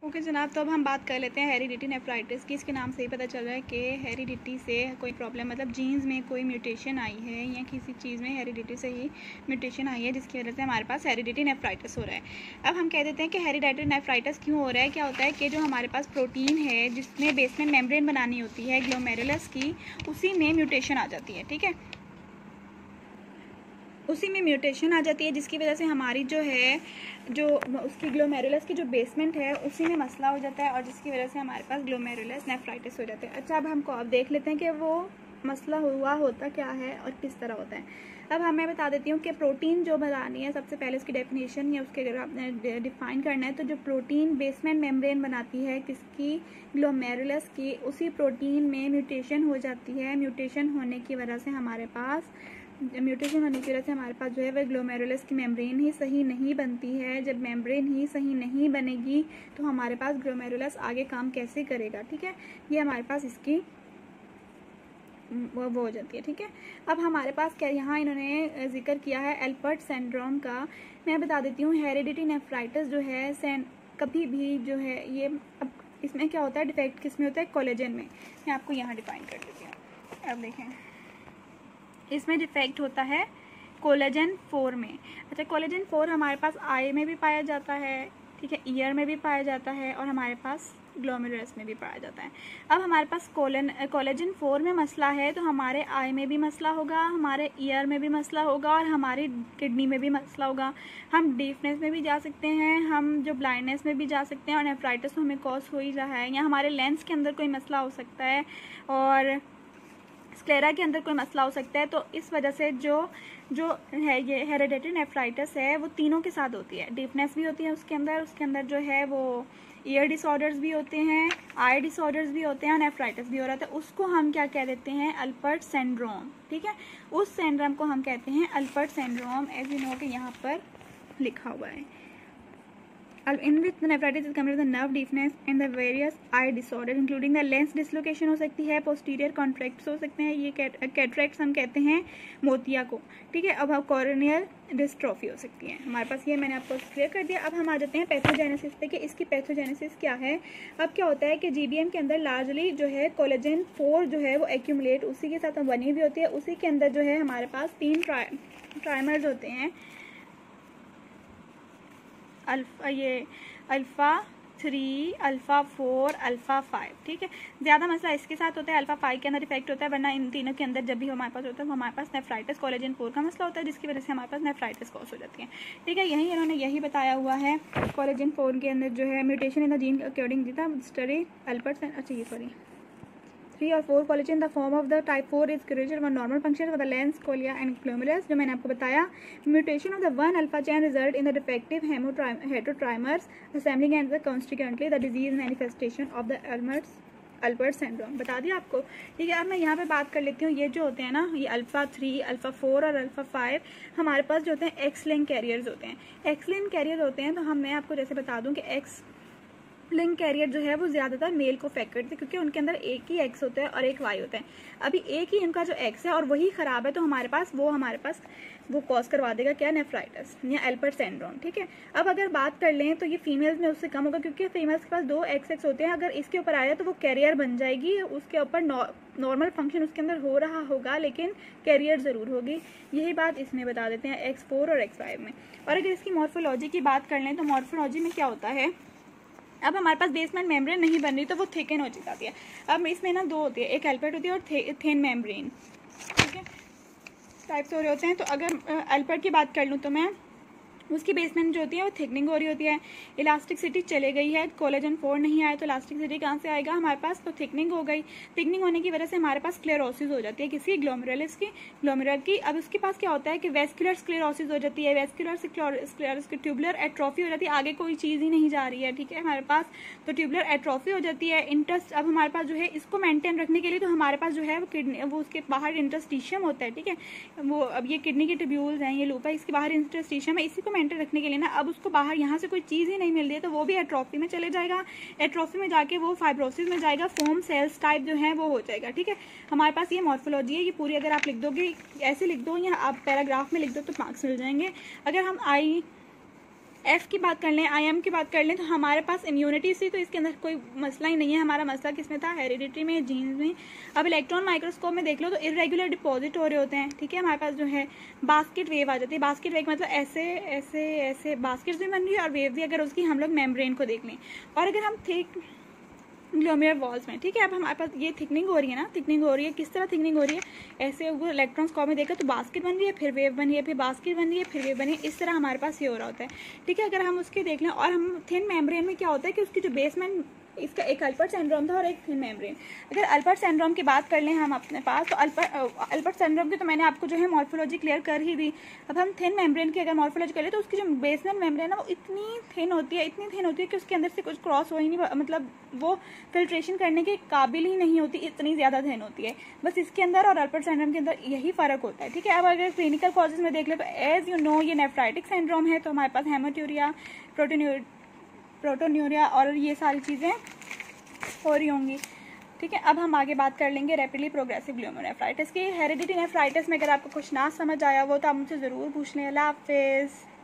Okay जनाब, तो अब हम बात कर लेते हैं हेरिडिटी नेफ्राइटिस की। इसके नाम से ही पता चल रहा है कि हेरिडिटी से कोई प्रॉब्लम, मतलब जीन्स में कोई म्यूटेशन आई है या किसी चीज़ में हेरिडिटी से ही म्यूटेशन आई है, जिसकी वजह से हमारे पास हेरिडिटी नेफ्राइटिस हो रहा है। अब हम कह देते हैं कि हेरिडिटी नेफ्राइटिस क्यों हो रहा है। क्या होता है कि जो हमारे पास प्रोटीन है जिसमें बेसमेंट मेम्ब्रेन बनानी होती है ग्लोमेरुलस की, उसी में म्यूटेशन आ जाती है। ठीक है, उसी में म्यूटेशन आ जाती है, जिसकी वजह से हमारी जो है जो उसकी ग्लोमेरुलस की जो बेसमेंट है उसी में मसला हो जाता है, और जिसकी वजह से हमारे पास ग्लोमेरुलस नेफ्राइटिस हो जाता है। अच्छा, अब देख लेते हैं कि वो मसला होता क्या है और किस तरह होता है। अब मैं बता देती हूँ कि प्रोटीन जो बनानी है, सबसे पहले उसकी डेफिनेशन या उसके अगर आपने डिफाइन करना है तो जो प्रोटीन बेसमेंट मेम्ब्रेन बनाती है किसकी, ग्लोमेरुलस की, उसी प्रोटीन में म्यूटेशन हो जाती है। म्यूटेशन होने की वजह से हमारे पास जो है वह ग्लोमेरुलस की मेम्ब्रेन ही सही नहीं बनती है। जब मेम्ब्रेन ही सही नहीं बनेगी तो हमारे पास ग्लोमेरुलस आगे काम कैसे करेगा। ठीक है, ये हमारे पास इसकी वो हो जाती है। ठीक है, अब हमारे पास क्या यहाँ इन्होंने जिक्र किया है एल्पर्ट सिंड्रोम का। मैं बता देती हूँ हेरिडिटी नेफ्राइटिस जो है कभी भी जो है ये, अब इसमें क्या होता है, डिफेक्ट किस में होता है, कोलेजन में। मैं आपको यहाँ डिफाइन कर देती हूँ। अब देखें, इसमें डिफेक्ट होता है कोलेजन 4 में। अच्छा, कोलेजन 4 हमारे पास आई में भी पाया जाता है, ठीक है, ईयर में भी पाया जाता है, और हमारे पास ग्लोमेरुलस में भी पाया जाता है। अब हमारे पास कोलेजन 4 में मसला है तो हमारे आई में भी मसला होगा, हमारे ईयर में भी मसला होगा, और हमारी किडनी में भी मसला होगा। हम डीफनेस में भी जा सकते हैं, हम जो ब्लाइंडनेस में भी जा सकते हैं, और नेफ्राइटिस हमें कॉज हो ही रहा है, या हमारे लेंस के अंदर कोई मसला हो सकता है, और स्क्लेरा के अंदर कोई मसला हो सकता है। तो इस वजह से जो है ये हेरिडिटी नेफ्राइटिस है वो तीनों के साथ होती है। डीफनेस भी होती है उसके अंदर जो है वो ईयर डिसऑर्डर्स भी होते हैं, आई डिसऑर्डर्स भी होते हैं, और नेफ्राइटिस भी हो रहा था। उसको हम क्या कह देते हैं, अल्पर्ट सिंड्रोम। ठीक है, उस सिंड्रोम को हम कहते हैं अल्पर्ट सिंड्रोम, एज यू नो कि यहाँ पर लिखा हुआ है। In which the nephritis is combined with the nerve deafness and the various eye disorders including the lens dislocation हो सकती है, posterior contracts हो सकते हैं, ये कैटरेक्ट्स हम कहते हैं मोतिया को। ठीक है, अब कॉर्नियल डिस्ट्रॉफी हो सकती है। हमारे पास ये मैंने आपको क्लियर कर दिया। अब हम आ जाते हैं पैथोजेनेसिस पे कि इसकी पैथोजेनेसिस क्या है। अब क्या होता है कि जीबीएम के अंदर लार्जली जो है कोलेजन 4 जो है वो एक्यूमुलेट उसी के साथ बनी हुई होती है। उसी के अंदर जो है हमारे पास 3 ट्राइमर्स होते हैं, अल्फ़ा 3, अल्फ़ा 4, अल्फ़ा 5। ठीक है, ज़्यादा मसला इसके साथ होता है, अल्फ़ा 5 के अंदर इफेक्ट होता है, वरना इन तीनों के अंदर जब भी हमारे पास होता है तो हमारे पास नेफ्राइटिस कोलेजन 4 का मसला होता है, जिसकी वजह से हमारे पास नेफ्राइटिस कॉज हो जाती है। ठीक है, इन्होंने यही बताया हुआ है कोलेजन 4 के अंदर जो है mutation in the gene according the था स्टडी अल्पर्ट। अच्छा, ये सॉरी 3 और 4 collagen, the form of the type 4 is crucial for normal function for the lens, cornea and glomerulus, जो मैंने आपको बताया। Mutation of the 1 alpha chain result in the defective heterotrimers assembling and consequently the disease manifestation of the Alpert syndrome बता दिया आपको। ठीक है, अब मैं यहाँ पे बात कर लेती हूँ। ये जो होते हैं ना, ये अल्फ़ा 3, अल्फ़ा 4 और अल्फ़ा 5 हमारे पास जो होते हैं एक्स लिंक कैरियर्स होते हैं। एक्स लिंक कैरियर होते हैं तो मैं आपको जैसे बता दूँ कि एक्स लिंक कैरियर जो है वो ज़्यादातर मेल को अफेक्ट करते हैं, क्योंकि उनके अंदर एक ही एक्स होता है और एक वाई होता है। अभी एक ही इनका जो एक्स है और वही ख़राब है, तो हमारे पास वो कॉज करवा देगा क्या, नेफ्राइटिस या एल्पर्ट सिंड्रोम। ठीक है, अब अगर बात कर लें तो ये फीमेल्स में उससे कम होगा, क्योंकि फीमेल्स के पास 2 एक्स होते हैं। अगर इसके ऊपर आया तो वो कैरियर बन जाएगी, उसके ऊपर नॉर्मल फंक्शन उसके अंदर हो रहा होगा, लेकिन कैरियर ज़रूर होगी। यही बात इसमें बता देते हैं X4 और X5 में। और अगर इसकी मॉर्फोलॉजी की बात कर लें तो मॉर्फोलॉजी में क्या होता है, अब हमारे पास बेसमेंट मेम्ब्रेन नहीं बन रही तो वो थिकन हो जाती है। अब इसमें ना 2 होती है, एक एल्पर्ट होती है और थिन मेम्ब्रेन। ठीक है, टाइप्स हो रहे होते हैं। तो अगर एल्पर्ट की बात कर लूँ तो मैं उसकी बेसमेंट जो होती है वो थिकनिंग हो रही होती है, इलास्टिसिटी चले गई है, कोलेजन 4 नहीं आया तो इलास्टिसिटी कहाँ से आएगा हमारे पास, तो थिकनिंग हो गई। थिकनिंग होने की वजह से हमारे पास स्क्लेरोसिस हो जाती है, किसी ग्लोमेरुलर की। अब उसके पास क्या होता है कि वेस्कुलर स्क्लेरोसिस हो जाती है, ट्यूबुलर एट्रोफी हो जाती है, आगे कोई चीज़ ही नहीं जा रही है। ठीक है, हमारे पास तो ट्यूबुलर एट्रोफी हो जाती है। इंटरेस्ट अब हमारे पास जो है इसको मेंटेन रखने के लिए तो हमारे पास जो है वो किडनी, वो उसके बाहर इंटरस्टिशियम होता है। ठीक है, वो अब ये किडनी के ट्यूब्यूल्स हैं, ये लूप है, इसके बाहर इंटरस्टिशियम है, इसी को मेंटेन रखने के लिए ना अब उसको बाहर यहाँ से कोई चीज़ ही नहीं मिल रही है तो वो भी एट्रोफी में चले जाएगा। एट्रोफी में जाके वो फाइब्रोसिस में जाएगा, फोम सेल्स टाइप जो है वो हो जाएगा। ठीक है, हमारे पास ये मॉर्फोलॉजी है, ये पूरी अगर आप लिख दोगे, ऐसे लिख दो या आप पैराग्राफ में लिख दो तो मार्क्स मिल जाएंगे। अगर हम आई एफ की बात कर लें, IM की बात कर लें, तो हमारे पास इम्यूनिटी थी, तो इसके अंदर कोई मसला ही नहीं है। हमारा मसला किस में था? हेरिडिटी में, जीन्स में। अब इलेक्ट्रॉन माइक्रोस्कोप में देख लो तो इरेगुलर डिपॉजिट हो रहे होते हैं, ठीक है। हमारे पास जो है बास्केट वेव आ जाती है। बास्केट वेव मतलब ऐसे ऐसे ऐसे बास्केट भी बन रही है और वेव भी, अगर उसकी हम लोग मेम्ब्रेन को देख लें। और अगर हम थिक ग्लोमेरुलर वॉल्स में, ठीक है, अब हमारे पास ये थिकनिंग हो रही है ना, थिकनिंग हो रही है, किस तरह थिकनिंग हो रही है? ऐसे वो इलेक्ट्रॉन्स में देखा तो बास्केट बन रही है, फिर वेव बन रही है, फिर बास्केट बन रही है, फिर वेव बनी है, इस तरह हमारे पास ये हो रहा होता है, ठीक है। अगर हम उसके देख लें, और हम थिन मेम्ब्रेन में क्या होता है कि उसकी जो बेसमेंट, इसका एक अल्पर्ट सिंड्रोम था और एक थिन मेम्ब्रेन। अगर अल्पर्ट सिंड्रोम की बात कर लें हम अपने पास, तो अल्पर्ट सिंड्रोम की तो मैंने आपको जो है मॉर्फोलॉजी क्लियर कर ही दी। अब हम थिन मेम्ब्रेन की अगर मॉर्फोलॉजी कर ले, तो उसकी जो बेसमेंट मेम्ब्रेन है वो इतनी थिन होती है, इतनी थिन होती है कि उसके अंदर से कुछ क्रॉस हो ही नहीं, मतलब वो फिल्ट्रेशन करने के काबिल ही नहीं होती, इतनी ज़्यादा थिन होती है। बस इसके अंदर और अल्पर्ट सिंड्रोम के अंदर यही फ़र्क होता है, ठीक है। अब अगर क्लिनिकल कॉजेज में देख ले, तो एज यू नो ये नेफ्राइटिक सिंड्रोम है, तो हमारे पास हेमाटूरिया, प्रोटोन्यूरिया और ये सारी चीज़ें हो रही होंगी, ठीक है। अब हम आगे बात कर लेंगे रैपिडली प्रोग्रेसिव ग्लोमेरुलोनेफ्राइटिस की। हेरिडिटी नेफ्राइटिस में अगर आपको कुछ ना समझ आया हो तो आप मुझसे ज़रूर पूछ लें। अल्लाह हाफिज़।